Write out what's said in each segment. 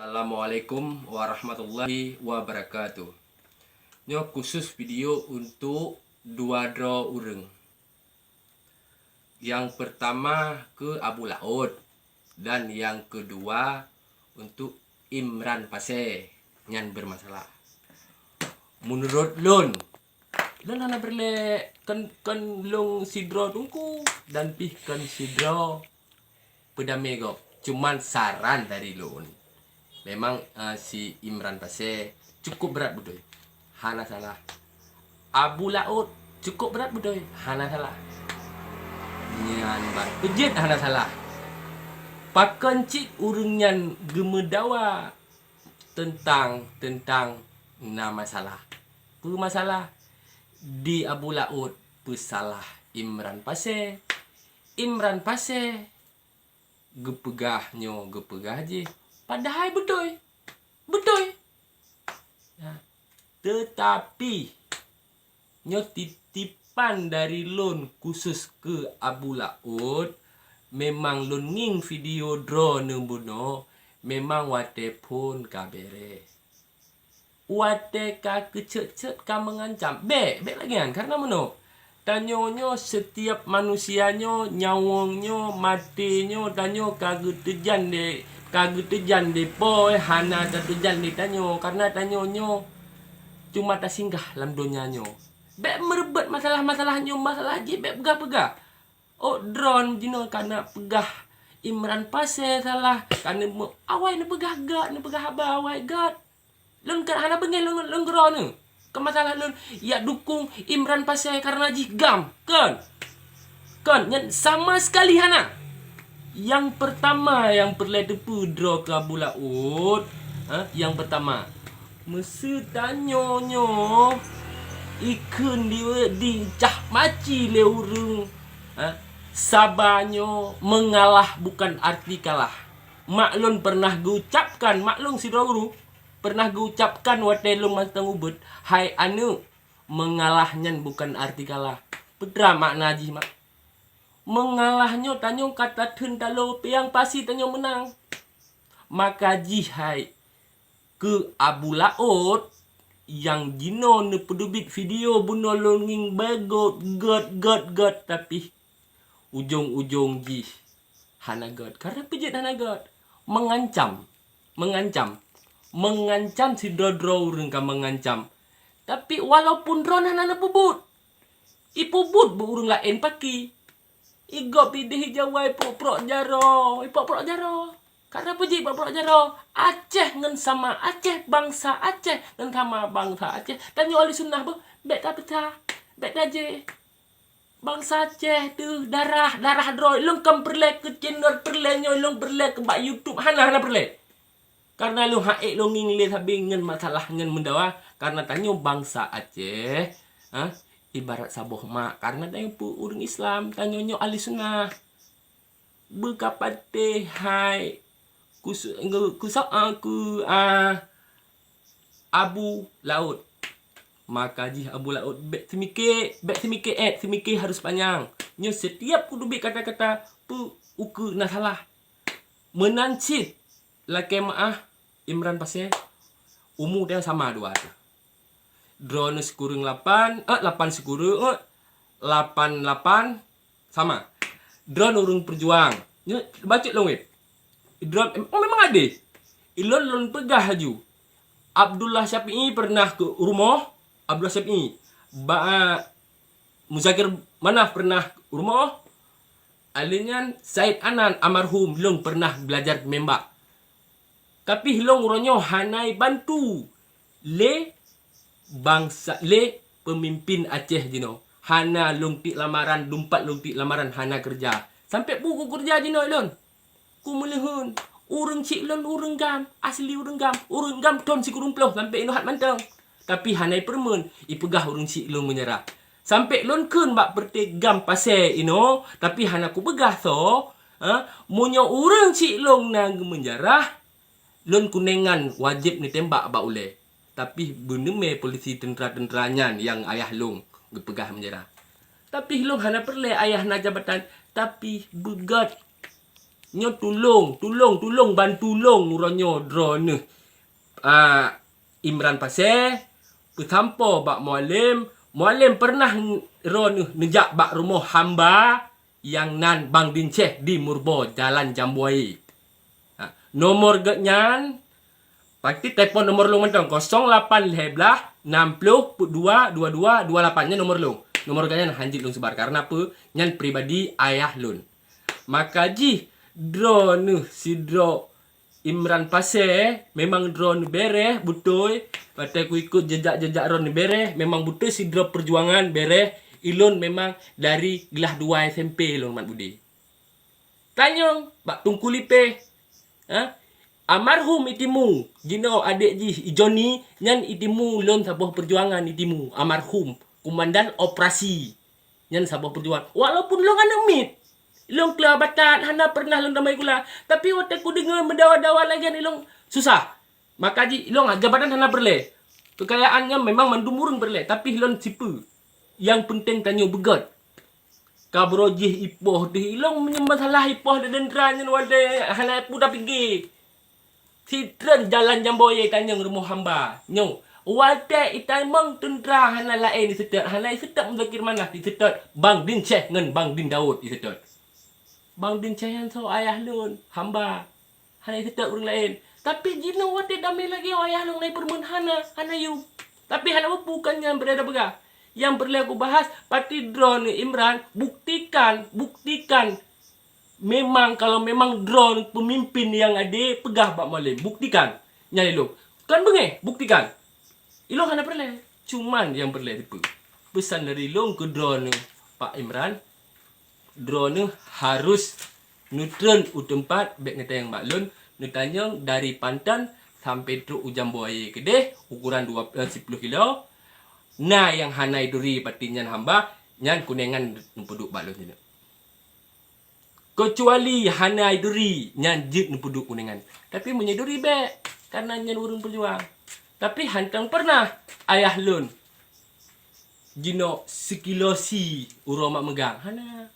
Assalamualaikum warahmatullahi wabarakatuh. Nyo khusus video untuk dua draw ureng. Yang pertama ke Abu Laut dan yang kedua untuk Imran Pase yang bermasalah. Menurut Lon ana berle kan long si draw tungku dan pih kan si draw pedamego. Cuman saran dari Lon. Memang si Imran Pase cukup berat betul. Hana salah. Abu Laut cukup berat betul. Hana salah. Nyan bat pejit hana salah. Pakan cik urungan gemedawa tentang nama masalah. Masalah di Abu Laut pesalah Imran Pase. Imran Pase gepegah je. Padahal betul. Ya. Tetapi nyo titipan dari Lon khusus ke Abu Laut, memang Lon nging video draw nembuno, memang wate pun kabere. Wate ka kecet-cet ka mengancam. Be lagi kan karena meno. Tanyonyo setiap manusianyo, nyawongnyo, matinyo, tanyo kagetejan de boy hana tetejan de tanyo karena tanyonyo cuma tersinggah dalam dunianyo. Be merebut masalah-masalahnya, masalah je be pegah-pegah. Oh drone jino karena pegah Imran Pase salah karena awai ne pegah gat, ne pegah abah awai gat. Lun kan hana bengel lun gerone. Ke masalah lun ya dukung Imran Pase karena ji gam kan sama sekali hana. Yang pertama yang perlu depu draw ke Abu Laut, yang pertama mesti tanyonyo ikun di cah maci leurung, sabanyo mengalah bukan arti kalah. Maklun pernah gucapkan, maklun si Doro pernah gucapkan wate lum mantang ubud, hai anu mengalahnya bukan arti kalah. Pedra makna ji mak. Mengalahnya tanyo kata tentalo yang pasti tanyo menang. Maka jihai ke Abu Laut yang jino ne pedubit video buno longing bagot god tapi ujung-ujung ji hana god karena pijit hana god mengancam si dodro rengka mengancam. Tapi walaupun drone hana pubut ipubut bu urung lain paki igop pidih jawai pok jaro karena puji pok jaro Aceh ngen sama Aceh bangsa Aceh ngen sama bangsa Aceh dan oli sunnah bu bet pecah bet aje bangsa Aceh tu darah droi lengkam perle ke channel perle nyolong perle ke bak YouTube hana perle karena lu haik lu ngingli habis ngen masalah ngen mendawa karena tanyo bangsa Aceh ibarat saboh mak karena tanyo pu urang Islam tanyonyo ahli sunnah bekapate hai kusak aku Abu Laut maka ji Abu Laut bet semike harus panjang nyo setiap kudu bik kata-kata pu uku na salah menancit lake maah Imran Pase umur dia sama dua tu drone sekurang 8 sekurang 88 sama drone urung perjuang nyo baca long weh drone memang ada ilon pegah haju Abdullah Syafi'i pernah ke rumah Abdullah Syafi'i Muzakir Manaf pernah ke rumah alinyan Said Anan almarhum long pernah belajar membak tapi long ronyo hanai bantu bangsa pemimpin Aceh jino hana lungtik lamaran dumpat lungtik lamaran hana kerja sampai buku kerja jino lon ku melehun urang cik lon urang gam asli urang gam ton si kurumploh sampai ino hat mantang tapi hanai permen ipegah urang cik lon menyerah sampai lon kun bak pertegam Pase ino tapi hana ku begah so munyo urang cik lon nang menjarah lon kunengan wajib ni tembak bak ule. Tapi beneme polisi tentera-tenteranya yang ayah long gepegah menjara. Tapi long hana perle ayah na jabatan tapi begat Nyo tolong bantu uronyo drone Imran Pasir bertampo bak Mualim pernah nejak bak rumah hamba yang nan Bang Dinceh di Murbo Jalan Jambuai. Nomor getnyan pasti telefon nomor lu mentong 0811 60 22 28 nya nomor lu. Nomor getnyan hanjit lu sebar karena apa? Nyan pribadi ayah lun. Maka ji drone si drone Imran Pasir memang drone bereh betul. Patai ku ikut jejak-jejak drone bereh memang betul si drone perjuangan bereh. Ilon memang dari gelah 2 SMP ilon Mat Budi. Tanyong bak tungku lipe. Almarhum itimu jino adik ji Johnny nyan itimu lon sabuh perjuangan itimu almarhum komandan operasi nyan sabuh perjuangan walaupun long anemit ilong kelabatan hana pernah long damai gula tapi waktu ku dengar mendawa-dawa lagi ilong susah maka ji ilong jabatan hana berle kekayaannya memang mandumurun berle tapi ilong sipu yang penting tanyo begot kabrojih ipoh di ilong menyembah salah ipoh dan dendranya wade hana puda pergi Sidran jalan Jamboye tanyang rumah hamba nyo wade itamang tendra hana lain di setat hana setat muzakir mana di setat Bang Dinceh ngan Bang Din Daud di setat Bang Dinceh yang so ayah lun hamba hana setat orang lain tapi jino wade damai lagi ayah lun lain permun hana yu tapi hana bukannya berada begah yang perlu aku bahas pati drone Imran buktikan memang kalau memang drone pemimpin yang ada pegah Pak Malim buktikan nyali lo kan bengeh buktikan ilong hana perlu cuman yang perlu tipu pesan dari long ke drone Pak Imran drone harus neutral tempat baik neta yang maklun netanya dari Pantan sampai truk Ujang Buaya kedeh ukuran 10 kilo nah yang hanai duri patinyan hamba nyan kunengan nempeduk balon ni kecuali hanai duri nyan jit nempeduk kuningan tapi menyeduri be karena nyan urung perjuang tapi hantang pernah ayah lun jino sekilosi uroma megang hana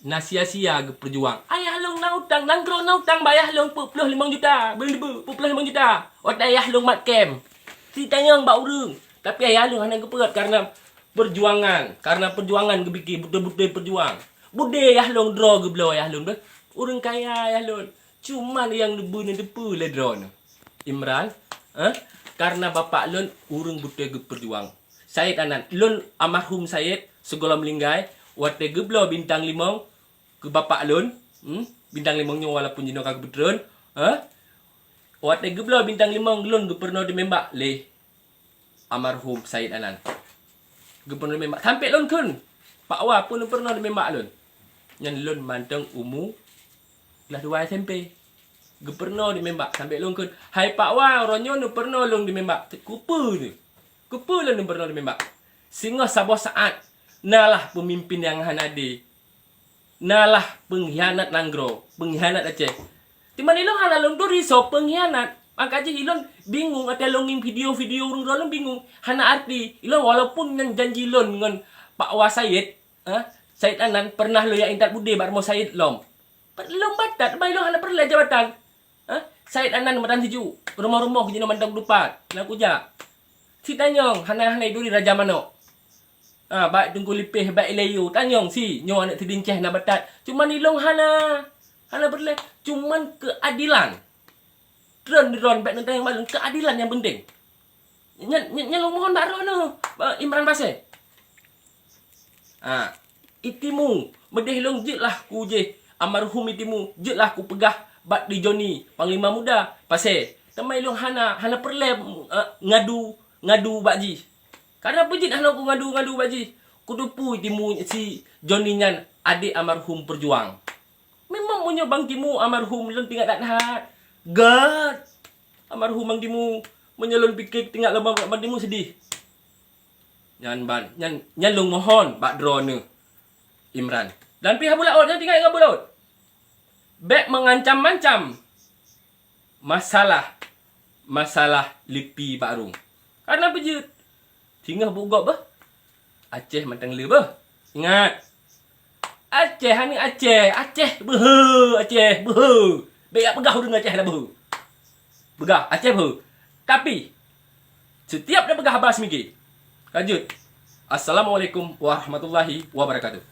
nasia-sia berjuang ayah lung nautang nanggro nautang bayah lung 45 juta beli 45 juta ot ayah lung mat kem si tanyang bak urung tapi ayah lung hana keperat karena perjuangan gebiki betul-betul perjuang bude ayah lung draw geblo ayah lung dah urang kaya ayah lung cuman yang debu le draw Imran karena bapak lun urang betul berjuang Syed Anan lun almarhum Syed segala melinggai wate geblo bintang 5 ke bapak lun bintang 5 nya walaupun jino kagak betrun wate geblo bintang 5 lun gubernur di membak le almarhum Syed Anan gubernur di membak sampai lun kun Pak Wa pun pernah di membak lun yang lun manteng umu kelas 2 SMP gubernur di membak sampai lun kun hai Pak Wa ronyo nu pernah lun di membak kupu lun pernah di membak sehingga sabah saat nalah pemimpin yang hanade nalah pengkhianat nanggro pengkhianat Aceh timan ilong halalong duri so pengkhianat maka aja ilong bingung ada longin video-video urung bingung hana arti ilong walaupun yang janji lon dengan Pak Wa Syed Syed Anan pernah lo yang intat bude bar mo Syed lom batat ba ilong hana perlu jabatan Syed Anan matan siju rumah-rumah jino mantang dupat nak uja si tanyong hana duri raja mano baik tunggu lipih baik layu tanyong si nyo anak tidinceh na batat cuman ilong hana perlu cuman keadilan Ron baik nentang yang malung keadilan yang penting nyalong mohon bak rono Imran Pasir itimu medeh long jit lah ku je almarhum itimu jit lah ku pegah bat di Johnny Panglima Muda Pasir temai long hana perlu ngadu bakji karena pejit hana ku ngadu bakji kudupu itimu si Johnny nyan adik almarhum perjuang memang punya bang timu almarhum lon tinggal tak nahat God almarhum bang timu menyalon pikir tinggal lomba bang timu sedih nyan long mohon bak drone Imran dan pihak bulaut yang tinggal dengan bulaut baik mengancam-ancam masalah lipi barung karena bejut tinggal bugok bah Aceh mantang le bah ingat Aceh ni Aceh. Aceh behu. Aceh behu. Baik pegah dengan Aceh dah behu. Begah Aceh behu. Tapi setiap dia pegah habas migi. Lanjut. Assalamualaikum warahmatullahi wabarakatuh.